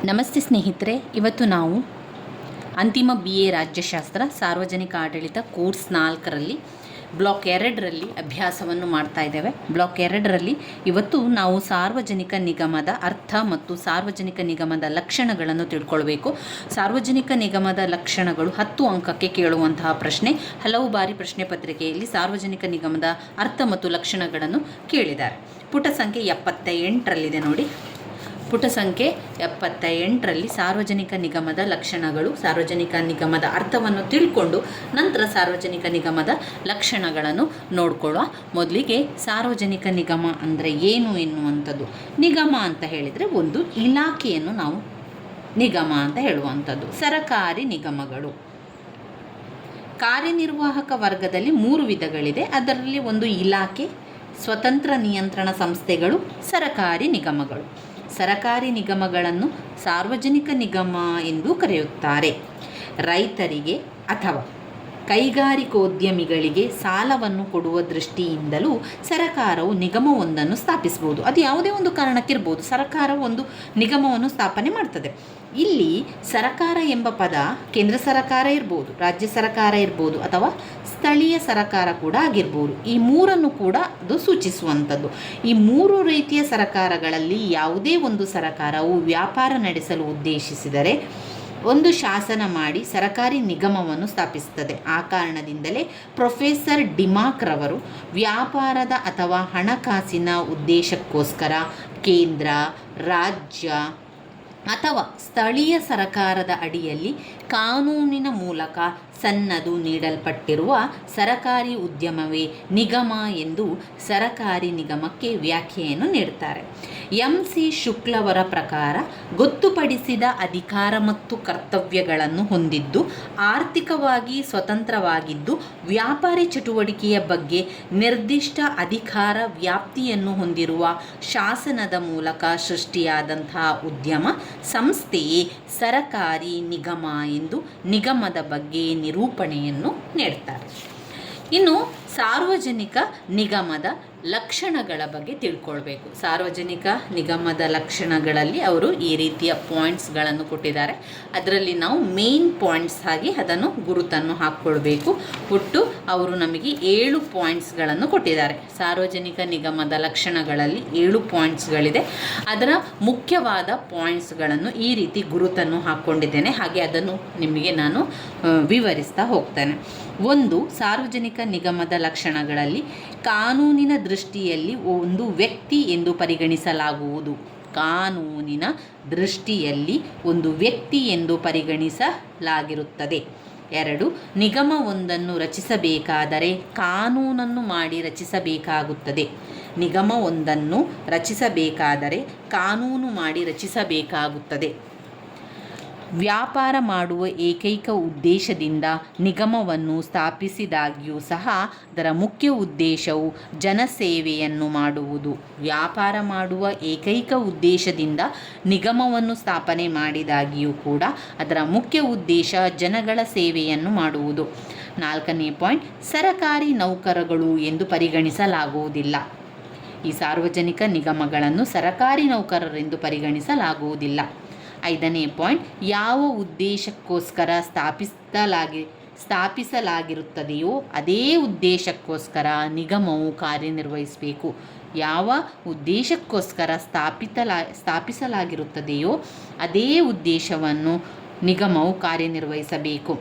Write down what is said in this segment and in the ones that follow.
ನಮಸ್ತೆ ಸ್ನೇಹಿತರೆ, ಇವತ್ತು ನಾವು ಅಂತಿಮ BA ರಾಜ್ಯಶಾಸ್ತ್ರ ಸಾರ್ವಜನಿಕ ಆಡಳಿತ ಕೋರ್ಸ್ 4ರಲ್ಲಿ ಬ್ಲಾಕ್ 2ರಲ್ಲಿ ಅಭ್ಯಾಸವನ್ನು ಮಾಡ್ತಾ ಇದ್ದೇವೆ. ಬ್ಲಾಕ್ 2ರಲ್ಲಿ ಇವತ್ತು ನಾವು ಸಾರ್ವಜನಿಕ ನಿಗಮದ ಅರ್ಥ ಮತ್ತು ಸಾರ್ವಜನಿಕ ನಿಗಮದ ಲಕ್ಷಣಗಳನ್ನು ತಿಳ್ಕೊಳ್ಬೇಕು. ಸಾರ್ವಜನಿಕ ನಿಗಮದ ಲಕ್ಷಣಗಳು 10 ಅಂಕಕ್ಕೆ ಕೇಳುವಂತಹ ಪ್ರಶ್ನೆ. ಹಲವು ಬಾರಿ ಪ್ರಶ್ನೆ ಪತ್ರಿಕೆಯಲ್ಲಿ ಸಾರ್ವಜನಿಕ ನಿಗಮದ ಅರ್ಥ ಮತ್ತು ಲಕ್ಷಣಗಳನ್ನು ಕೇಳಿದ್ದಾರೆ. ಪುಟ ಸಂಖ್ಯೆ 78ರಲ್ಲಿದೆ ನೋಡಿ. ಪುಟ ಸಂಖ್ಯೆ 78ರಲ್ಲಿ ಸಾರ್ವಜನಿಕ ನಿಗಮದ ಲಕ್ಷಣಗಳು, ಸಾರ್ವಜನಿಕ ನಿಗಮದ ಅರ್ಥವನ್ನು ತಿಳ್ಕೊಂಡು ನಂತರ ಸಾರ್ವಜನಿಕ ನಿಗಮದ ಲಕ್ಷಣಗಳನ್ನು ನೋಡ್ಕೊಳ್ಳುವ. ಮೊದಲಿಗೆ ಸಾರ್ವಜನಿಕ ನಿಗಮ ಅಂದರೆ ಏನು ಎನ್ನುವಂಥದ್ದು. ನಿಗಮ ಅಂತ ಹೇಳಿದರೆ ಒಂದು ಇಲಾಖೆಯನ್ನು ನಾವು ನಿಗಮ ಅಂತ ಹೇಳುವಂಥದ್ದು. ಸರಕಾರಿ ನಿಗಮಗಳು ಕಾರ್ಯನಿರ್ವಾಹಕ ವರ್ಗದಲ್ಲಿ 3 ವಿಧಗಳಿದೆ. ಅದರಲ್ಲಿ ಒಂದು ಇಲಾಖೆ, ಸ್ವತಂತ್ರ ನಿಯಂತ್ರಣ ಸಂಸ್ಥೆಗಳು, ಸರಕಾರಿ ನಿಗಮಗಳು. ಸರಕಾರಿ ನಿಗಮಗಳನ್ನು ಸಾರ್ವಜನಿಕ ನಿಗಮ ಎಂದು ಕರೆಯುತ್ತಾರೆ. ರೈತರಿಗೆ ಅಥವಾ ಕೈಗಾರಿಕೋದ್ಯಮಿಗಳಿಗೆ ಸಾಲವನ್ನು ಕೊಡುವ ದೃಷ್ಟಿಯಿಂದಲೂ ಸರಕಾರವು ನಿಗಮವೊಂದನ್ನು ಸ್ಥಾಪಿಸಬಹುದು. ಅದು ಯಾವುದೇ ಒಂದು ಕಾರಣಕ್ಕಿರ್ಬೋದು, ಸರಕಾರವು ಒಂದು ನಿಗಮವನ್ನು ಸ್ಥಾಪನೆ ಮಾಡ್ತದೆ. ಇಲ್ಲಿ ಸರಕಾರ ಎಂಬ ಪದ ಕೇಂದ್ರ ಸರ್ಕಾರ ಇರ್ಬೋದು, ರಾಜ್ಯ ಸರ್ಕಾರ ಇರ್ಬೋದು, ಅಥವಾ ಸ್ಥಳೀಯ ಸರ್ಕಾರ ಕೂಡ ಆಗಿರ್ಬೋದು. ಈ 3 ಕೂಡ ಅದು ಸೂಚಿಸುವಂಥದ್ದು. ಈ 3 ರೀತಿಯ ಸರ್ಕಾರಗಳಲ್ಲಿ ಯಾವುದೇ ಒಂದು ಸರ್ಕಾರವು ವ್ಯಾಪಾರ ನಡೆಸಲು ಉದ್ದೇಶಿಸಿದರೆ ಒಂದು ಶಾಸನ ಮಾಡಿ ಸರಕಾರಿ ನಿಗಮವನ್ನು ಸ್ಥಾಪಿಸುತ್ತದೆ. ಆ ಕಾರಣದಿಂದಲೇ ಪ್ರೊಫೆಸರ್ ಡಿಮಾಕ್ ರವರು ವ್ಯಾಪಾರದ ಅಥವಾ ಹಣಕಾಸಿನ ಉದ್ದೇಶಕ್ಕೋಸ್ಕರ ಕೇಂದ್ರ, ರಾಜ್ಯ ಅಥವಾ ಸ್ಥಳೀಯ ಸರ್ಕಾರದ ಅಡಿಯಲ್ಲಿ ಕಾನೂನಿನ ಮೂಲಕ ಸನ್ನದು ನೀಡಲ್ಪಟ್ಟಿರುವ ಸರಕಾರಿ ಉದ್ಯಮವೇ ನಿಗಮ ಎಂದು ಸರಕಾರಿ ನಿಗಮಕ್ಕೆ ವ್ಯಾಖ್ಯೆಯನ್ನು ನೀಡುತ್ತಾರೆ. MC ಶುಕ್ಲವರ ಪ್ರಕಾರ ಗೊತ್ತುಪಡಿಸಿದ ಅಧಿಕಾರ ಮತ್ತು ಕರ್ತವ್ಯಗಳನ್ನು ಹೊಂದಿದ್ದು, ಆರ್ಥಿಕವಾಗಿ ಸ್ವತಂತ್ರವಾಗಿದ್ದು, ವ್ಯಾಪಾರಿ ಚಟುವಟಿಕೆಯ ಬಗ್ಗೆ ನಿರ್ದಿಷ್ಟ ಅಧಿಕಾರ ವ್ಯಾಪ್ತಿಯನ್ನು ಹೊಂದಿರುವ ಶಾಸನದ ಮೂಲಕ ಸೃಷ್ಟಿಯಾದಂತಹ ಉದ್ಯಮ ಸಂಸ್ಥೆಯೇ ಸರಕಾರಿ ನಿಗಮ ಎಂದು ನಿಗಮದ ಬಗ್ಗೆ ನಿರೂಪಣೆಯನ್ನು ನೀಡ್ತಾರೆ. ಇನ್ನು ಸಾರ್ವಜನಿಕ ನಿಗಮದ ಲಕ್ಷಣಗಳ ಬಗ್ಗೆ ತಿಳ್ಕೊಳ್ಬೇಕು. ಸಾರ್ವಜನಿಕ ನಿಗಮದ ಲಕ್ಷಣಗಳಲ್ಲಿ ಅವರು ಈ ರೀತಿಯ ಪಾಯಿಂಟ್ಸ್ಗಳನ್ನು ಕೊಟ್ಟಿದ್ದಾರೆ. ಅದರಲ್ಲಿ ನಾವು ಮೇನ್ ಪಾಯಿಂಟ್ಸ್ ಆಗಿ ಅದನ್ನು ಗುರುತನ್ನು ಹಾಕ್ಕೊಳ್ಬೇಕು. ಒಟ್ಟು ಅವರು ನಮಗೆ 7 ಪಾಯಿಂಟ್ಸ್ಗಳನ್ನು ಕೊಟ್ಟಿದ್ದಾರೆ. ಸಾರ್ವಜನಿಕ ನಿಗಮದ ಲಕ್ಷಣಗಳಲ್ಲಿ 7 ಪಾಯಿಂಟ್ಸ್ಗಳಿದೆ. ಅದರ ಮುಖ್ಯವಾದ ಪಾಯಿಂಟ್ಸ್ಗಳನ್ನು ಈ ರೀತಿ ಗುರುತನ್ನು ಹಾಕ್ಕೊಂಡಿದ್ದೇನೆ. ಹಾಗೆ ಅದನ್ನು ನಿಮಗೆ ನಾನು ವಿವರಿಸ್ತಾ ಹೋಗ್ತೇನೆ. 1. ಸಾರ್ವಜನಿಕ ನಿಗಮದ ಲಕ್ಷಣಗಳಲ್ಲಿ ಕಾನೂನಿನ ದೃಷ್ಟಿಯಲ್ಲಿ ಒಂದು ವ್ಯಕ್ತಿ ಎಂದು ಪರಿಗಣಿಸಲಾಗುವುದು. ಕಾನೂನಿನ ದೃಷ್ಟಿಯಲ್ಲಿ ಒಂದು ವ್ಯಕ್ತಿ ಎಂದು ಪರಿಗಣಿಸಲಾಗಿರುತ್ತದೆ. 2. ನಿಗಮವೊಂದನ್ನು ರಚಿಸಬೇಕಾದರೆ ಕಾನೂನನ್ನು ಮಾಡಿ ರಚಿಸಬೇಕಾಗುತ್ತದೆ. ನಿಗಮವೊಂದನ್ನು ರಚಿಸಬೇಕಾದರೆ ಕಾನೂನು ಮಾಡಿ ರಚಿಸಬೇಕಾಗುತ್ತದೆ. ವ್ಯಾಪಾರ ಮಾಡುವ ಏಕೈಕ ಉದ್ದೇಶದಿಂದ ನಿಗಮವನ್ನು ಸ್ಥಾಪಿಸಿದಾಗ್ಯೂ ಸಹ ಅದರ ಮುಖ್ಯ ಉದ್ದೇಶವು ಜನಸೇವೆಯನ್ನು ಮಾಡುವುದು. ವ್ಯಾಪಾರ ಮಾಡುವ ಏಕೈಕ ಉದ್ದೇಶದಿಂದ ನಿಗಮವನ್ನು ಸ್ಥಾಪನೆ ಮಾಡಿದಾಗಿಯೂ ಕೂಡ ಅದರ ಮುಖ್ಯ ಉದ್ದೇಶ ಜನಗಳ ಸೇವೆಯನ್ನು ಮಾಡುವುದು. 4ನೇ ಪಾಯಿಂಟ್, ಸರಕಾರಿ ನೌಕರಗಳು ಎಂದು ಪರಿಗಣಿಸಲಾಗುವುದಿಲ್ಲ. ಈ ಸಾರ್ವಜನಿಕ ನಿಗಮಗಳನ್ನು ಸರಕಾರಿ ನೌಕರರೆಂದು ಪರಿಗಣಿಸಲಾಗುವುದಿಲ್ಲ. 5ನೇ ಪಾಯಿಂಟ್, ಯಾವ ಉದ್ದೇಶಕ್ಕೋಸ್ಕರ ಸ್ಥಾಪಿಸಲಾಗಿರುತ್ತದೆಯೋ ಅದೇ ಉದ್ದೇಶಕ್ಕೋಸ್ಕರ ನಿಗಮವು ಕಾರ್ಯನಿರ್ವಹಿಸಬೇಕು. ಯಾವ ಉದ್ದೇಶಕ್ಕೋಸ್ಕರ ಸ್ಥಾಪಿಸಲಾಗಿರುತ್ತದೆಯೋ ಅದೇ ಉದ್ದೇಶವನ್ನು ನಿಗಮವು ಕಾರ್ಯನಿರ್ವಹಿಸಬೇಕು.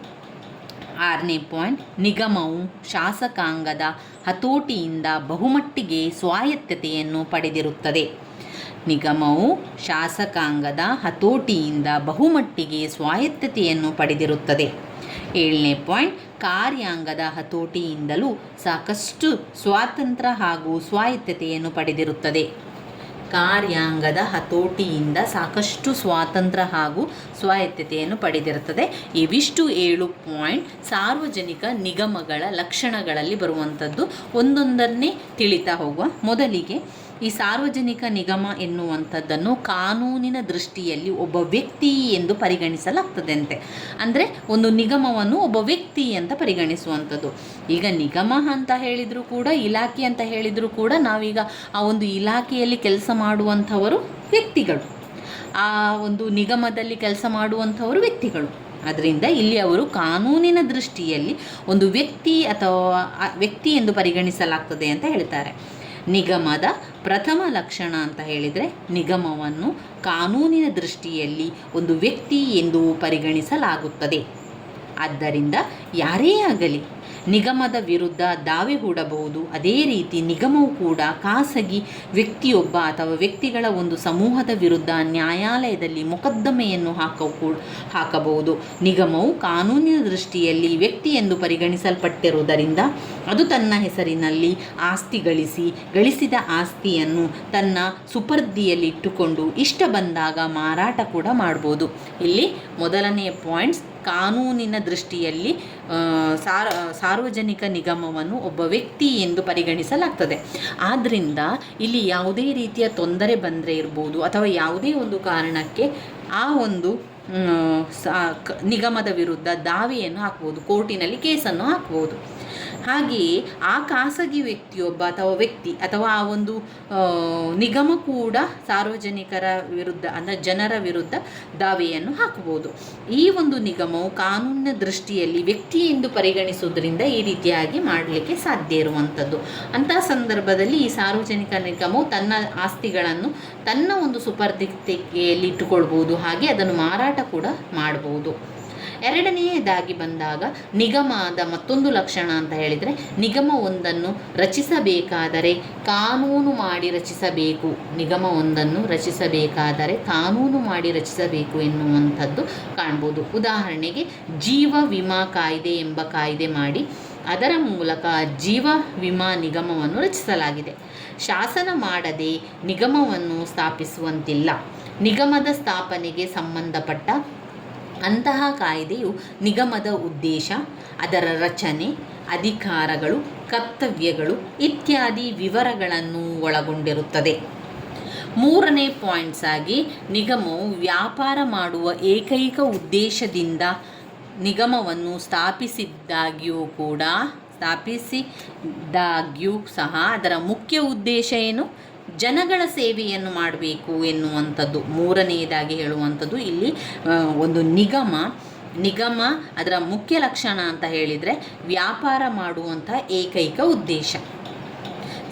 6ನೇ ಪಾಯಿಂಟ್, ನಿಗಮವು ಶಾಸಕಾಂಗದ ಹತೋಟಿಯಿಂದ ಬಹುಮಟ್ಟಿಗೆ ಸ್ವಾಯತ್ತತೆಯನ್ನು ಪಡೆದಿರುತ್ತದೆ. ನಿಗಮವು ಶಾಸಕಾಂಗದ ಹತೋಟಿಯಿಂದ ಬಹುಮಟ್ಟಿಗೆ ಸ್ವಾಯತ್ತತೆಯನ್ನು ಪಡೆದಿರುತ್ತದೆ. 7ನೇ ಪಾಯಿಂಟ್, ಕಾರ್ಯಾಂಗದ ಹತೋಟಿಯಿಂದಲೂ ಸಾಕಷ್ಟು ಸ್ವಾತಂತ್ರ್ಯ ಹಾಗೂ ಸ್ವಾಯತ್ತತೆಯನ್ನು ಪಡೆದಿರುತ್ತದೆ. ಕಾರ್ಯಾಂಗದ ಹತೋಟಿಯಿಂದ ಸಾಕಷ್ಟು ಸ್ವಾತಂತ್ರ್ಯ ಹಾಗೂ ಸ್ವಾಯತ್ತತೆಯನ್ನು ಪಡೆದಿರುತ್ತದೆ. ಇವಿಷ್ಟು 7 ಪಾಯಿಂಟ್ ಸಾರ್ವಜನಿಕ ನಿಗಮಗಳ ಲಕ್ಷಣಗಳಲ್ಲಿ ಬರುವಂಥದ್ದು. ಒಂದೊಂದನ್ನೇ ತಿಳಿತಾ ಹೋಗುವ. ಮೊದಲಿಗೆ ಈ ಸಾರ್ವಜನಿಕ ನಿಗಮ ಎನ್ನುವಂಥದ್ದನ್ನು ಕಾನೂನಿನ ದೃಷ್ಟಿಯಲ್ಲಿ ಒಬ್ಬ ವ್ಯಕ್ತಿ ಎಂದು ಪರಿಗಣಿಸಲಾಗ್ತದಂತೆ. ಅಂದರೆ ಒಂದು ನಿಗಮವನ್ನು ಒಬ್ಬ ವ್ಯಕ್ತಿ ಅಂತ ಪರಿಗಣಿಸುವಂಥದ್ದು. ಈಗ ನಿಗಮ ಅಂತ ಹೇಳಿದರೂ ಕೂಡ, ಇಲಾಖೆ ಅಂತ ಹೇಳಿದರೂ ಕೂಡ ನಾವೀಗ ಆ ಒಂದು ಇಲಾಖೆಯಲ್ಲಿ ಕೆಲಸ ಮಾಡುವಂಥವರು ವ್ಯಕ್ತಿಗಳು. ಆ ಒಂದು ನಿಗಮದಲ್ಲಿ ಕೆಲಸ ಮಾಡುವಂಥವರು ವ್ಯಕ್ತಿಗಳು. ಅದರಿಂದ ಇಲ್ಲಿ ಅವರು ಕಾನೂನಿನ ದೃಷ್ಟಿಯಲ್ಲಿ ಒಂದು ವ್ಯಕ್ತಿ ಅಥವಾ ವ್ಯಕ್ತಿ ಎಂದು ಪರಿಗಣಿಸಲಾಗ್ತದೆ ಅಂತ ಹೇಳ್ತಾರೆ. ನಿಗಮದ ಪ್ರಥಮ ಲಕ್ಷಣ ಅಂತ ಹೇಳಿದರೆ, ನಿಗಮವನ್ನು ಕಾನೂನಿನ ದೃಷ್ಟಿಯಲ್ಲಿ ಒಂದು ವ್ಯಕ್ತಿ ಎಂದು ಪರಿಗಣಿಸಲಾಗುತ್ತದೆ. ಆದ್ದರಿಂದ ಯಾರೇ ಆಗಲಿ ನಿಗಮದ ವಿರುದ್ಧ ದಾವೆ ಹೂಡಬಹುದು. ಅದೇ ರೀತಿ ನಿಗಮವು ಕೂಡ ಖಾಸಗಿ ವ್ಯಕ್ತಿಯೊಬ್ಬ ಅಥವಾ ವ್ಯಕ್ತಿಗಳ ಒಂದು ಸಮೂಹದ ವಿರುದ್ಧ ನ್ಯಾಯಾಲಯದಲ್ಲಿ ಮೊಕದ್ದಮೆಯನ್ನು ಹಾಕಬಹುದು. ನಿಗಮವು ಕಾನೂನಿನ ದೃಷ್ಟಿಯಲ್ಲಿ ವ್ಯಕ್ತಿ ಎಂದು ಪರಿಗಣಿಸಲ್ಪಟ್ಟಿರುವುದರಿಂದ ಅದು ತನ್ನ ಹೆಸರಿನಲ್ಲಿ ಆಸ್ತಿ ಗಳಿಸಿದ ಆಸ್ತಿಯನ್ನು ತನ್ನ ಸುಪರ್ದಿಯಲ್ಲಿಟ್ಟುಕೊಂಡು ಇಷ್ಟ ಬಂದಾಗ ಮಾರಾಟ ಕೂಡ ಮಾಡ್ಬೋದು. ಇಲ್ಲಿ ಮೊದಲನೆಯ ಪಾಯಿಂಟ್ಸ್, ಕಾನೂನಿನ ದೃಷ್ಟಿಯಲ್ಲಿ ಸಾರ್ವಜನಿಕ ನಿಗಮವನ್ನು ಒಬ್ಬ ವ್ಯಕ್ತಿ ಎಂದು ಪರಿಗಣಿಸಲಾಗ್ತದೆ. ಆದ್ದರಿಂದ ಇಲ್ಲಿ ಯಾವುದೇ ರೀತಿಯ ತೊಂದರೆ ಬಂದರೆ ಇರ್ಬೋದು ಅಥವಾ ಯಾವುದೇ ಒಂದು ಕಾರಣಕ್ಕೆ ಆ ಒಂದು ನಿಗಮದ ವಿರುದ್ಧ ದಾವೆಯನ್ನು ಹಾಕ್ಬೋದು, ಕೋರ್ಟಿನಲ್ಲಿ ಕೇಸನ್ನು ಹಾಕ್ಬೋದು. ಹಾಗೆಯೇ ಆ ಖಾಸಗಿ ವ್ಯಕ್ತಿಯೊಬ್ಬ ಅಥವಾ ವ್ಯಕ್ತಿ ಅಥವಾ ಆ ಒಂದು ನಿಗಮ ಕೂಡ ಸಾರ್ವಜನಿಕರ ವಿರುದ್ಧ ಅಂದರೆ ಜನರ ವಿರುದ್ಧ ದಾವೆಯನ್ನು ಹಾಕಬಹುದು. ಈ ಒಂದು ನಿಗಮವು ಕಾನೂನಿನ ದೃಷ್ಟಿಯಲ್ಲಿ ವ್ಯಕ್ತಿ ಎಂದು ಪರಿಗಣಿಸುವುದರಿಂದ ಈ ರೀತಿಯಾಗಿ ಮಾಡಲಿಕ್ಕೆ ಸಾಧ್ಯ ಇರುವಂಥದ್ದು. ಅಂತಹ ಸಂದರ್ಭದಲ್ಲಿ ಈ ಸಾರ್ವಜನಿಕ ನಿಗಮವು ತನ್ನ ಆಸ್ತಿಗಳನ್ನು ತನ್ನ ಒಂದು ಸುಪರ್ದಿತೆಯಲ್ಲಿ ಇಟ್ಟುಕೊಳ್ಬೋದು, ಹಾಗೆ ಅದನ್ನು ಮಾರಾಟ ಕೂಡ ಮಾಡಬಹುದು. ಎರಡನೆಯದಾಗಿ ಬಂದಾಗ ನಿಗಮದ ಮತ್ತೊಂದು ಲಕ್ಷಣ ಅಂತ ಹೇಳಿದರೆ, ನಿಗಮವೊಂದನ್ನು ರಚಿಸಬೇಕಾದರೆ ಕಾನೂನು ಮಾಡಿ ರಚಿಸಬೇಕು. ನಿಗಮವೊಂದನ್ನು ರಚಿಸಬೇಕಾದರೆ ಕಾನೂನು ಮಾಡಿ ರಚಿಸಬೇಕು ಎನ್ನುವಂಥದ್ದು ಕಾಣ್ಬೋದು. ಉದಾಹರಣೆಗೆ ಜೀವ ವಿಮಾ ಕಾಯ್ದೆ ಎಂಬ ಕಾಯ್ದೆ ಮಾಡಿ ಅದರ ಮೂಲಕ ಜೀವ ವಿಮಾ ನಿಗಮವನ್ನು ರಚಿಸಲಾಗಿದೆ. ಶಾಸನ ಮಾಡದೆ ನಿಗಮವನ್ನು ಸ್ಥಾಪಿಸುವಂತಿಲ್ಲ. ನಿಗಮದ ಸ್ಥಾಪನೆಗೆ ಸಂಬಂಧಪಟ್ಟ ಅಂತಹ ಕಾಯ್ದೆಯು ನಿಗಮದ ಉದ್ದೇಶ, ಅದರ ರಚನೆ, ಅಧಿಕಾರಗಳು, ಕರ್ತವ್ಯಗಳು ಇತ್ಯಾದಿ ವಿವರಗಳನ್ನು ಒಳಗೊಂಡಿರುತ್ತದೆ. ಮೂರನೇ ಪಾಯಿಂಟ್ಸ್ ಆಗಿ, ನಿಗಮವು ವ್ಯಾಪಾರ ಮಾಡುವ ಏಕೈಕ ಉದ್ದೇಶದಿಂದ ನಿಗಮವನ್ನು ಸ್ಥಾಪಿಸಿದ್ದಾಗ್ಯೂ ಸಹ ಅದರ ಮುಖ್ಯ ಉದ್ದೇಶ ಏನು? ಜನಗಳ ಸೇವೆಯನ್ನು ಮಾಡಬೇಕು ಎನ್ನುವಂಥದ್ದು. ಮೂರನೆಯದಾಗಿ ಹೇಳುವಂಥದ್ದು ಇಲ್ಲಿ ಒಂದು ನಿಗಮ ಅದರ ಮುಖ್ಯ ಲಕ್ಷಣ ಅಂತ ಹೇಳಿದರೆ ವ್ಯಾಪಾರ ಮಾಡುವಂಥ ಏಕೈಕ ಉದ್ದೇಶ.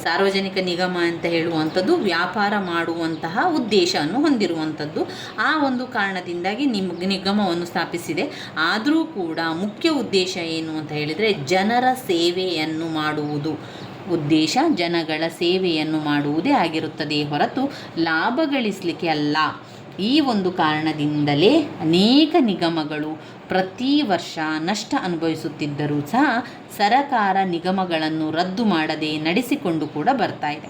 ಸಾರ್ವಜನಿಕ ನಿಗಮ ಅಂತ ಹೇಳುವಂಥದ್ದು ವ್ಯಾಪಾರ ಮಾಡುವಂತಹ ಉದ್ದೇಶವನ್ನು ಹೊಂದಿರುವಂಥದ್ದು. ಆ ಒಂದು ಕಾರಣದಿಂದಾಗಿ ನಿಗಮವನ್ನು ಸ್ಥಾಪಿಸಿದೆ. ಆದರೂ ಕೂಡ ಮುಖ್ಯ ಉದ್ದೇಶ ಏನು ಅಂತ ಹೇಳಿದರೆ ಜನರ ಸೇವೆಯನ್ನು ಮಾಡುವುದು. ಉದ್ದೇಶ ಜನಗಳ ಸೇವೆಯನ್ನು ಮಾಡುವುದೇ ಆಗಿರುತ್ತದೆ ಹೊರತು ಲಾಭ ಗಳಿಸಲಿಕ್ಕೆ ಅಲ್ಲ. ಈ ಒಂದು ಕಾರಣದಿಂದಲೇ ಅನೇಕ ನಿಗಮಗಳು ಪ್ರತಿ ವರ್ಷ ನಷ್ಟ ಅನುಭವಿಸುತ್ತಿದ್ದರೂ ಸಹ ಸರಕಾರ ನಿಗಮಗಳನ್ನು ರದ್ದು ಮಾಡದೆ ನಡೆಸಿಕೊಂಡು ಕೂಡ ಬರ್ತಾ ಇದೆ.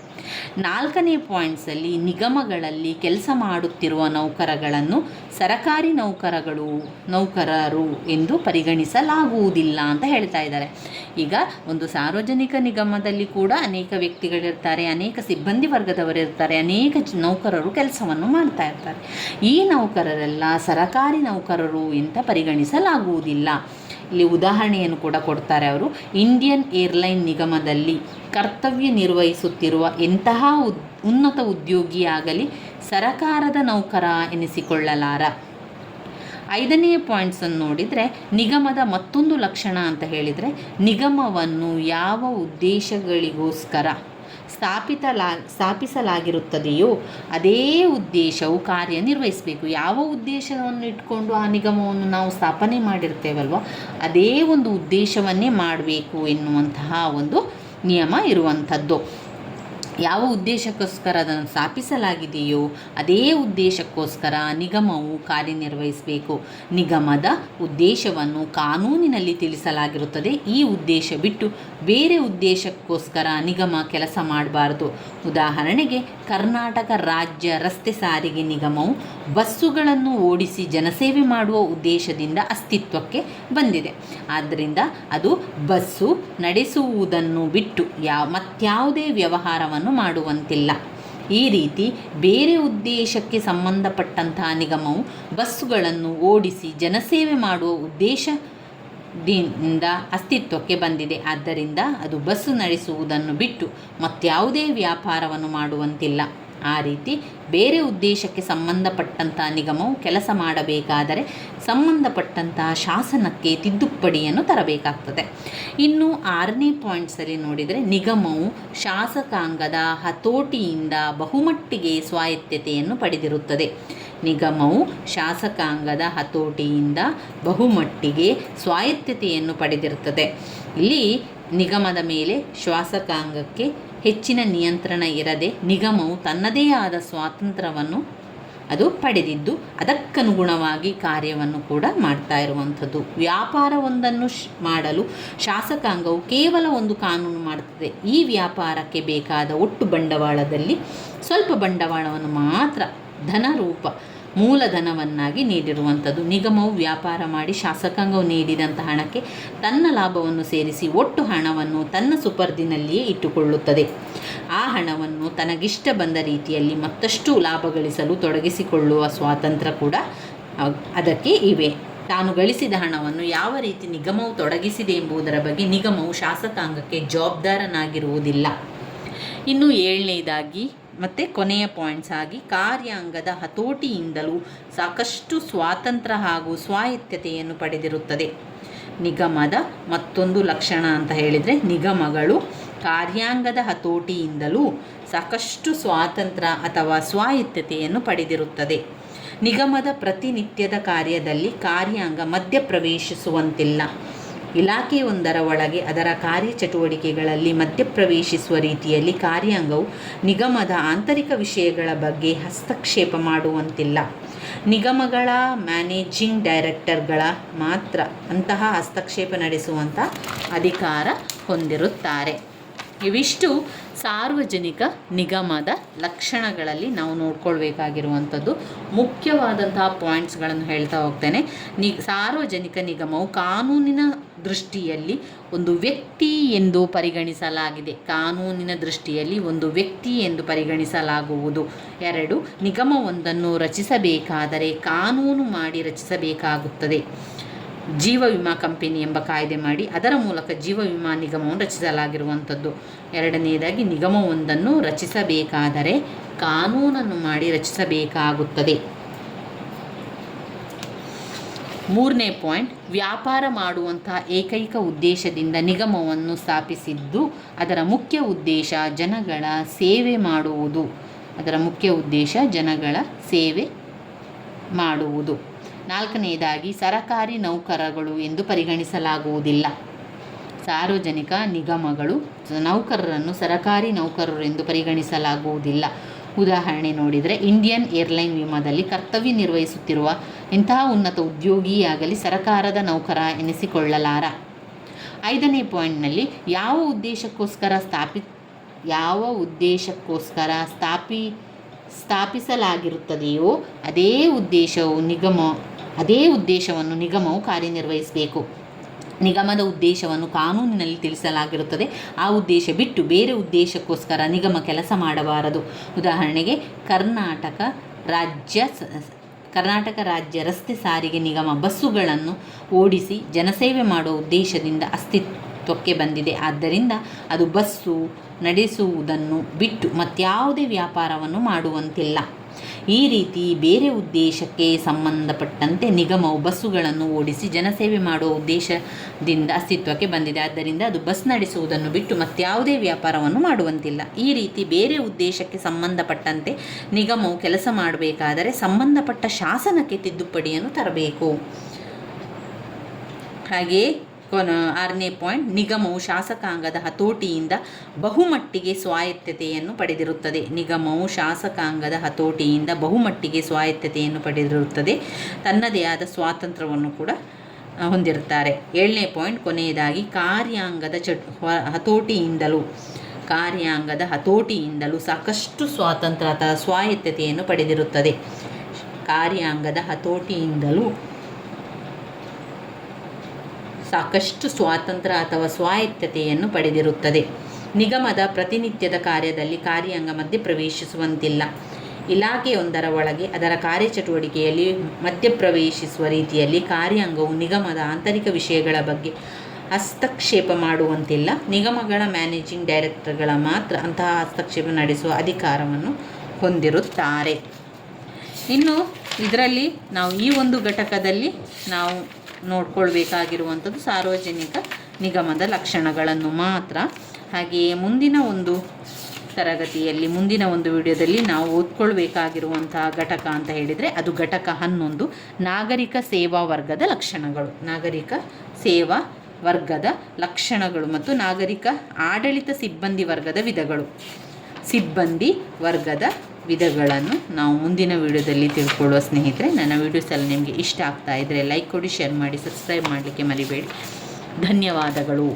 ನಾಲ್ಕನೇ ಪಾಯಿಂಟ್ಸಲ್ಲಿ, ನಿಗಮಗಳಲ್ಲಿ ಕೆಲಸ ಮಾಡುತ್ತಿರುವ ನೌಕರಗಳನ್ನು ಸರಕಾರಿ ನೌಕರರು ಎಂದು ಪರಿಗಣಿಸಲಾಗುವುದಿಲ್ಲ ಅಂತ ಹೇಳ್ತಾ ಇದ್ದಾರೆ. ಈಗ ಒಂದು ಸಾರ್ವಜನಿಕ ನಿಗಮದಲ್ಲಿ ಕೂಡ ಅನೇಕ ವ್ಯಕ್ತಿಗಳಿರ್ತಾರೆ, ಅನೇಕ ಸಿಬ್ಬಂದಿ ವರ್ಗದವರಿರ್ತಾರೆ, ಅನೇಕ ನೌಕರರು ಕೆಲಸವನ್ನು ಮಾಡ್ತಾ ಇರ್ತಾರೆ. ಈ ನೌಕರರೆಲ್ಲ ಸರಕಾರಿ ನೌಕರರು ಅಂತ ಪರಿಗಣಿಸಲಾಗುವುದಿಲ್ಲ. ಇಲ್ಲಿ ಉದಾಹರಣೆಯನ್ನು ಕೂಡ ಕೊಡ್ತಾರೆ ಅವರು. ಇಂಡಿಯನ್ ಏರ್ಲೈನ್ ನಿಗಮದಲ್ಲಿ ಕರ್ತವ್ಯ ನಿರ್ವಹಿಸುತ್ತಿರುವ ಎಂತಹ ಉನ್ನತ ಉದ್ಯೋಗಿಯಾಗಲಿ ಸರಕಾರದ ನೌಕರ ಎನಿಸಿಕೊಳ್ಳಲಾರ. ಐದನೆಯ ಪಾಯಿಂಟ್ಸನ್ನು ನೋಡಿದರೆ, ನಿಗಮದ ಮತ್ತೊಂದು ಲಕ್ಷಣ ಅಂತ ಹೇಳಿದರೆ, ನಿಗಮವನ್ನು ಯಾವ ಉದ್ದೇಶಗಳಿಗೋಸ್ಕರ ಸ್ಥಾಪಿಸಲಾಗಿರುತ್ತದೆಯೋ ಅದೇ ಉದ್ದೇಶವು ಕಾರ್ಯನಿರ್ವಹಿಸಬೇಕು. ಯಾವ ಉದ್ದೇಶವನ್ನು ಇಟ್ಕೊಂಡು ಆ ನಿಗಮವನ್ನು ನಾವು ಸ್ಥಾಪನೆ ಮಾಡಿರ್ತೇವಲ್ವ, ಅದೇ ಒಂದು ಉದ್ದೇಶವನ್ನೇ ಮಾಡಬೇಕು ಎನ್ನುವಂತಹ ಒಂದು ನಿಯಮ ಇರುವಂಥದ್ದು. ಯಾವ ಉದ್ದೇಶಕ್ಕೋಸ್ಕರ ಅದನ್ನು ಸ್ಥಾಪಿಸಲಾಗಿದೆಯೋ ಅದೇ ಉದ್ದೇಶಕ್ಕೋಸ್ಕರ ನಿಗಮವು ಕಾರ್ಯನಿರ್ವಹಿಸಬೇಕು. ನಿಗಮದ ಉದ್ದೇಶವನ್ನು ಕಾನೂನಿನಲ್ಲಿ ತಿಳಿಸಲಾಗಿರುತ್ತದೆ. ಈ ಉದ್ದೇಶ ಬಿಟ್ಟು ಬೇರೆ ಉದ್ದೇಶಕ್ಕೋಸ್ಕರ ನಿಗಮ ಕೆಲಸ ಮಾಡಬಾರ್ದು. ಉದಾಹರಣೆಗೆ, ಕರ್ನಾಟಕ ರಾಜ್ಯ ರಸ್ತೆ ಸಾರಿಗೆ ನಿಗಮವು ಬಸ್ಸುಗಳನ್ನು ಓಡಿಸಿ ಜನಸೇವೆ ಮಾಡುವ ಉದ್ದೇಶದಿಂದ ಅಸ್ತಿತ್ವಕ್ಕೆ ಬಂದಿದೆ. ಆದ್ದರಿಂದ ಅದು ಬಸ್ಸು ನಡೆಸುವುದನ್ನು ಬಿಟ್ಟು ಮತ್ಯಾವುದೇ ವ್ಯವಹಾರವನ್ನು ಮಾಡುವಂತಿಲ್ಲ. ಈ ರೀತಿ ಬೇರೆ ಉದ್ದೇಶಕ್ಕೆ ಸಂಬಂಧಪಟ್ಟಂತಹ ನಿಗಮವು ಬಸ್ಸುಗಳನ್ನು ಓಡಿಸಿ ಜನಸೇವೆ ಮಾಡುವ ಉದ್ದೇಶದಿಂದ ಅಸ್ತಿತ್ವಕ್ಕೆ ಬಂದಿದೆ. ಆದ್ದರಿಂದ ಅದು ಬಸ್ಸು ನಡೆಸುವುದನ್ನು ಬಿಟ್ಟು ಮತ್ಯಾವುದೇ ವ್ಯಾಪಾರವನ್ನು ಮಾಡುವಂತಿಲ್ಲ. ಆ ರೀತಿ ಬೇರೆ ಉದ್ದೇಶಕ್ಕೆ ಸಂಬಂಧಪಟ್ಟಂಥ ನಿಗಮವು ಕೆಲಸ ಮಾಡಬೇಕಾದರೆ ಸಂಬಂಧಪಟ್ಟಂತಹ ಶಾಸನಕ್ಕೆ ತಿದ್ದುಪಡಿಯನ್ನು ತರಬೇಕಾಗ್ತದೆ. ಇನ್ನು 6ನೇ ಪಾಯಿಂಟ್ಸಲ್ಲಿ ನೋಡಿದರೆ, ನಿಗಮವು ಶಾಸಕಾಂಗದ ಹತೋಟಿಯಿಂದ ಬಹುಮಟ್ಟಿಗೆ ಸ್ವಾಯತ್ತತೆಯನ್ನು ಪಡೆದಿರುತ್ತದೆ. ನಿಗಮವು ಶಾಸಕಾಂಗದ ಹತೋಟಿಯಿಂದ ಬಹುಮಟ್ಟಿಗೆ ಸ್ವಾಯತ್ತತೆಯನ್ನು ಪಡೆದಿರುತ್ತದೆ. ಇಲ್ಲಿ ನಿಗಮದ ಮೇಲೆ ಶಾಸಕಾಂಗಕ್ಕೆ ಹೆಚ್ಚಿನ ನಿಯಂತ್ರಣ ಇರದೆ ನಿಗಮವು ತನ್ನದೇ ಆದ ಸ್ವಾತಂತ್ರ್ಯವನ್ನು ಅದು ಪಡೆದಿದ್ದು ಅದಕ್ಕನುಗುಣವಾಗಿ ಕಾರ್ಯವನ್ನು ಕೂಡ ಮಾಡ್ತಾ ಇರುವಂಥದ್ದು. ವ್ಯಾಪಾರವೊಂದನ್ನು ಮಾಡಲು ಶಾಸಕಾಂಗವು ಕೇವಲ ಒಂದು ಕಾನೂನು ಮಾಡುತ್ತದೆ. ಈ ವ್ಯಾಪಾರಕ್ಕೆ ಬೇಕಾದ ಒಟ್ಟು ಬಂಡವಾಳದಲ್ಲಿ ಸ್ವಲ್ಪ ಬಂಡವಾಳವನ್ನು ಮಾತ್ರ ಧನರೂಪ ಮೂಲಧನವನ್ನಾಗಿ ನೀಡಿರುವಂಥದ್ದು. ನಿಗಮವು ವ್ಯಾಪಾರ ಮಾಡಿ ಶಾಸಕಾಂಗವು ನೀಡಿದಂಥ ಹಣಕ್ಕೆ ತನ್ನ ಲಾಭವನ್ನು ಸೇರಿಸಿ ಒಟ್ಟು ಹಣವನ್ನು ತನ್ನ ಸುಪರ್ದಿನಲ್ಲಿಯೇ ಇಟ್ಟುಕೊಳ್ಳುತ್ತದೆ. ಆ ಹಣವನ್ನು ತನಗಿಷ್ಟ ಬಂದ ರೀತಿಯಲ್ಲಿ ಮತ್ತಷ್ಟು ಲಾಭ ಗಳಿಸಲು ತೊಡಗಿಸಿಕೊಳ್ಳುವ ಸ್ವಾತಂತ್ರ್ಯ ಕೂಡ ಅದಕ್ಕೆ ಇವೆ. ತಾನು ಗಳಿಸಿದ ಹಣವನ್ನು ಯಾವ ರೀತಿ ನಿಗಮವು ತೊಡಗಿಸಿದೆ ಎಂಬುದರ ಬಗ್ಗೆ ನಿಗಮವು ಶಾಸಕಾಂಗಕ್ಕೆ ಜವಾಬ್ದಾರನಾಗಿರುವುದಿಲ್ಲ. ಇನ್ನು 7ನೇದಾಗಿ ಮತ್ತು ಕೊನೆಯ ಪಾಯಿಂಟ್ಸ್ ಆಗಿ, ಕಾರ್ಯಾಂಗದ ಹತೋಟಿಯಿಂದಲೂ ಸಾಕಷ್ಟು ಸ್ವಾತಂತ್ರ್ಯ ಹಾಗೂ ಸ್ವಾಯತ್ತತೆಯನ್ನು ಪಡೆದಿರುತ್ತದೆ. ನಿಗಮದ ಮತ್ತೊಂದು ಲಕ್ಷಣ ಅಂತ ಹೇಳಿದರೆ, ನಿಗಮಗಳು ಕಾರ್ಯಾಂಗದ ಹತೋಟಿಯಿಂದಲೂ ಸಾಕಷ್ಟು ಸ್ವಾತಂತ್ರ್ಯ ಅಥವಾ ಸ್ವಾಯತ್ತತೆಯನ್ನು ಪಡೆದಿರುತ್ತದೆ. ನಿಗಮದ ಪ್ರತಿನಿತ್ಯದ ಕಾರ್ಯದಲ್ಲಿ ಕಾರ್ಯಾಂಗ ಮಧ್ಯಪ್ರವೇಶಿಸುವಂತಿಲ್ಲ. ಇಲಾಖೆಯೊಂದರ ಒಳಗೆ ಅದರ ಕಾರ್ಯಚಟುವಟಿಕೆಗಳಲ್ಲಿ ಮಧ್ಯಪ್ರವೇಶಿಸುವ ರೀತಿಯಲ್ಲಿ ಕಾರ್ಯಾಂಗವು ನಿಗಮದ ಆಂತರಿಕ ವಿಷಯಗಳ ಬಗ್ಗೆ ಹಸ್ತಕ್ಷೇಪ ಮಾಡುವಂತಿಲ್ಲ. ನಿಗಮಗಳ ಮ್ಯಾನೇಜಿಂಗ್ ಡೈರೆಕ್ಟರ್ಗಳ ಮಾತ್ರ ಅಂತಹ ಹಸ್ತಕ್ಷೇಪ ನಡೆಸುವಂಥ ಅಧಿಕಾರ ಹೊಂದಿರುತ್ತಾರೆ. ಇವಿಷ್ಟು ಸಾರ್ವಜನಿಕ ನಿಗಮದ ಲಕ್ಷಣಗಳಲ್ಲಿ ನಾವು ನೋಡ್ಕೊಳ್ಬೇಕಾಗಿರುವಂಥದ್ದು. ಮುಖ್ಯವಾದಂತಹ ಪಾಯಿಂಟ್ಸ್ಗಳನ್ನು ಹೇಳ್ತಾ ಹೋಗ್ತೇನೆ. ಸಾರ್ವಜನಿಕ ನಿಗಮವು ಕಾನೂನಿನ ದೃಷ್ಟಿಯಲ್ಲಿ ಒಂದು ವ್ಯಕ್ತಿ ಎಂದು ಪರಿಗಣಿಸಲಾಗಿದೆ. ಕಾನೂನಿನ ದೃಷ್ಟಿಯಲ್ಲಿ ಒಂದು ವ್ಯಕ್ತಿ ಎಂದು ಪರಿಗಣಿಸಲಾಗುವುದು. 2, ನಿಗಮವೊಂದನ್ನು ರಚಿಸಬೇಕಾದರೆ ಕಾನೂನು ಮಾಡಿ ರಚಿಸಬೇಕಾಗುತ್ತದೆ. ಜೀವ ವಿಮಾ ಕಂಪನಿ ಎಂಬ ಕಾಯ್ದೆ ಮಾಡಿ ಅದರ ಮೂಲಕ ಜೀವ ವಿಮಾ ನಿಗಮವನ್ನು ರಚಿಸಲಾಗಿರುವಂಥದ್ದು. 2ನೇದಾಗಿ, ನಿಗಮವೊಂದನ್ನು ರಚಿಸಬೇಕಾದರೆ ಕಾನೂನನ್ನು ಮಾಡಿ ರಚಿಸಬೇಕಾಗುತ್ತದೆ. 3ನೇ ಪಾಯಿಂಟ್, ವ್ಯಾಪಾರ ಮಾಡುವಂಥ ಏಕೈಕ ಉದ್ದೇಶದಿಂದ ನಿಗಮವನ್ನು ಸ್ಥಾಪಿಸಿದ್ದು ಅದರ ಮುಖ್ಯ ಉದ್ದೇಶ ಜನಗಳ ಸೇವೆ ಮಾಡುವುದು. ಅದರ ಮುಖ್ಯ ಉದ್ದೇಶ ಜನಗಳ ಸೇವೆ ಮಾಡುವುದು. 4ನೇದಾಗಿ, ಸರಕಾರಿ ನೌಕರಗಳು ಎಂದು ಪರಿಗಣಿಸಲಾಗುವುದಿಲ್ಲ. ಸಾರ್ವಜನಿಕ ನಿಗಮಗಳು ನೌಕರರನ್ನು ಸರಕಾರಿ ನೌಕರರು ಎಂದು ಪರಿಗಣಿಸಲಾಗುವುದಿಲ್ಲ. ಉದಾಹರಣೆ ನೋಡಿದರೆ, ಇಂಡಿಯನ್ ಏರ್ಲೈನ್ ವಿಮಾದಲ್ಲಿ ಕರ್ತವ್ಯ ನಿರ್ವಹಿಸುತ್ತಿರುವ ಇಂತಹ ಉನ್ನತ ಉದ್ಯೋಗಿಯಾಗಲಿ ಸರಕಾರದ ನೌಕರ ಎನಿಸಿಕೊಳ್ಳಲಾರ. 5ನೇ ಪಾಯಿಂಟ್ನಲ್ಲಿ, ಯಾವ ಉದ್ದೇಶಕ್ಕೋಸ್ಕರ ಸ್ಥಾಪಿಸಲಾಗಿರುತ್ತದೆಯೋ ಅದೇ ಉದ್ದೇಶವನ್ನು ನಿಗಮವು ಕಾರ್ಯನಿರ್ವಹಿಸಬೇಕು. ನಿಗಮದ ಉದ್ದೇಶವನ್ನು ಕಾನೂನಿನಲ್ಲಿ ತಿಳಿಸಲಾಗಿರುತ್ತದೆ. ಆ ಉದ್ದೇಶ ಬಿಟ್ಟು ಬೇರೆ ಉದ್ದೇಶಕ್ಕೋಸ್ಕರ ನಿಗಮ ಕೆಲಸ ಮಾಡಬಾರದು. ಉದಾಹರಣೆಗೆ, ಕರ್ನಾಟಕ ರಾಜ್ಯ ರಸ್ತೆ ಸಾರಿಗೆ ನಿಗಮ ಬಸ್ಸುಗಳನ್ನು ಓಡಿಸಿ ಜನಸೇವೆ ಮಾಡುವ ಉದ್ದೇಶದಿಂದ ಅಸ್ತಿತ್ವಕ್ಕೆ ಬಂದಿದೆ. ಆದ್ದರಿಂದ ಅದು ಬಸ್ಸು ನಡೆಸುವುದನ್ನು ಬಿಟ್ಟು ಮತ್ಯಾವುದೇ ವ್ಯಾಪಾರವನ್ನು ಮಾಡುವಂತಿಲ್ಲ. ಈ ರೀತಿ ಬೇರೆ ಉದ್ದೇಶಕ್ಕೆ ಸಂಬಂಧಪಟ್ಟಂತೆ ನಿಗಮವು ಬಸ್ಸುಗಳನ್ನು ಓಡಿಸಿ ಜನಸೇವೆ ಮಾಡುವ ಉದ್ದೇಶದಿಂದ ಅಸ್ತಿತ್ವಕ್ಕೆ ಬಂದಿದೆ. ಆದ್ದರಿಂದ ಅದು ಬಸ್ ನಡೆಸುವುದನ್ನು ಬಿಟ್ಟು ಮತ್ಯಾವುದೇ ವ್ಯಾಪಾರವನ್ನು ಮಾಡುವಂತಿಲ್ಲ. ಈ ರೀತಿ ಬೇರೆ ಉದ್ದೇಶಕ್ಕೆ ಸಂಬಂಧಪಟ್ಟಂತೆ ನಿಗಮವು ಕೆಲಸ ಮಾಡಬೇಕಾದರೆ ಸಂಬಂಧಪಟ್ಟ ಶಾಸನಕ್ಕೆ ತಿದ್ದುಪಡಿಯನ್ನು ತರಬೇಕು. ಹಾಗೆಯೇ 6ನೇ ಪಾಯಿಂಟ್, ನಿಗಮವು ಶಾಸಕಾಂಗದ ಹತೋಟಿಯಿಂದ ಬಹುಮಟ್ಟಿಗೆ ಸ್ವಾಯತ್ತತೆಯನ್ನು ಪಡೆದಿರುತ್ತದೆ. ನಿಗಮವು ಶಾಸಕಾಂಗದ ಹತೋಟಿಯಿಂದ ಬಹುಮಟ್ಟಿಗೆ ಸ್ವಾಯತ್ತತೆಯನ್ನು ಪಡೆದಿರುತ್ತದೆ. ತನ್ನದೇ ಆದ ಸ್ವಾತಂತ್ರ್ಯವನ್ನು ಕೂಡ ಹೊಂದಿರುತ್ತಾರೆ. 7ನೇ ಪಾಯಿಂಟ್, ಕೊನೆಯದಾಗಿ, ಕಾರ್ಯಾಂಗದ ಹತೋಟಿಯಿಂದಲೂ ಸಾಕಷ್ಟು ಸ್ವಾತಂತ್ರ್ಯ ಅಥವಾ ಸ್ವಾಯತ್ತತೆಯನ್ನು ಪಡೆದಿರುತ್ತದೆ. ಕಾರ್ಯಾಂಗದ ಹತೋಟಿಯಿಂದಲೂ ಸಾಕಷ್ಟು ಸ್ವಾತಂತ್ರ್ಯ ಅಥವಾ ಸ್ವಾಯತ್ತತೆಯನ್ನು ಪಡೆದಿರುತ್ತದೆ. ನಿಗಮದ ಪ್ರತಿನಿತ್ಯದ ಕಾರ್ಯದಲ್ಲಿ ಕಾರ್ಯಾಂಗ ಮಧ್ಯಪ್ರವೇಶಿಸುವಂತಿಲ್ಲ. ಇಲಾಖೆಯೊಂದರ ಒಳಗೆ ಅದರ ಕಾರ್ಯಚಟುವಟಿಕೆಯಲ್ಲಿ ಮಧ್ಯಪ್ರವೇಶಿಸುವ ರೀತಿಯಲ್ಲಿ ಕಾರ್ಯಾಂಗವು ನಿಗಮದ ಆಂತರಿಕ ವಿಷಯಗಳ ಬಗ್ಗೆ ಹಸ್ತಕ್ಷೇಪ ಮಾಡುವಂತಿಲ್ಲ. ನಿಗಮಗಳ ಮ್ಯಾನೇಜಿಂಗ್ ಡೈರೆಕ್ಟರ್ಗಳ ಮಾತ್ರ ಅಂತಹ ಹಸ್ತಕ್ಷೇಪ ನಡೆಸುವ ಅಧಿಕಾರವನ್ನು ಹೊಂದಿರುತ್ತಾರೆ. ಇನ್ನು ಇದರಲ್ಲಿ ನಾವು ಈ ಒಂದು ಘಟಕದಲ್ಲಿ ನಾವು ನೋಡ್ಕೊಳ್ಬೇಕಾಗಿರುವಂಥದ್ದು ಸಾರ್ವಜನಿಕ ನಿಗಮದ ಲಕ್ಷಣಗಳನ್ನು ಮಾತ್ರ. ಹಾಗೆಯೇ ಮುಂದಿನ ಒಂದು ತರಗತಿಯಲ್ಲಿ, ಮುಂದಿನ ಒಂದು ವಿಡಿಯೋದಲ್ಲಿ ನಾವು ಓದ್ಕೊಳ್ಬೇಕಾಗಿರುವಂತಹ ಘಟಕ ಅಂತ ಹೇಳಿದರೆ ಅದು ಘಟಕ 11, ನಾಗರಿಕ ಸೇವಾ ವರ್ಗದ ಲಕ್ಷಣಗಳು. ನಾಗರಿಕ ಸೇವಾ ವರ್ಗದ ಲಕ್ಷಣಗಳು ಮತ್ತು ನಾಗರಿಕ ಆಡಳಿತ ಸಿಬ್ಬಂದಿ ವರ್ಗದ ವಿಧಗಳು. ಸಿಬ್ಬಂದಿ ವರ್ಗದ ವಿಧಗಳನ್ನು ನಾವು ಮುಂದಿನ ವಿಡಿಯೋದಲ್ಲಿ ತಿಳ್ಕೊಳ್ಳುವ ಸ್ನೇಹಿತರೆ. ನನ್ನ ವಿಡಿಯೋಸ್ ಎಲ್ಲ ನಿಮಗೆ ಇಷ್ಟ ಆಗ್ತಾ ಇದ್ದರೆ ಲೈಕ್ ಕೊಡಿ, ಶೇರ್ ಮಾಡಿ, ಸಬ್ಸ್ಕ್ರೈಬ್ ಮಾಡಲಿಕ್ಕೆ ಮರಿಬೇಡಿ. ಧನ್ಯವಾದಗಳು.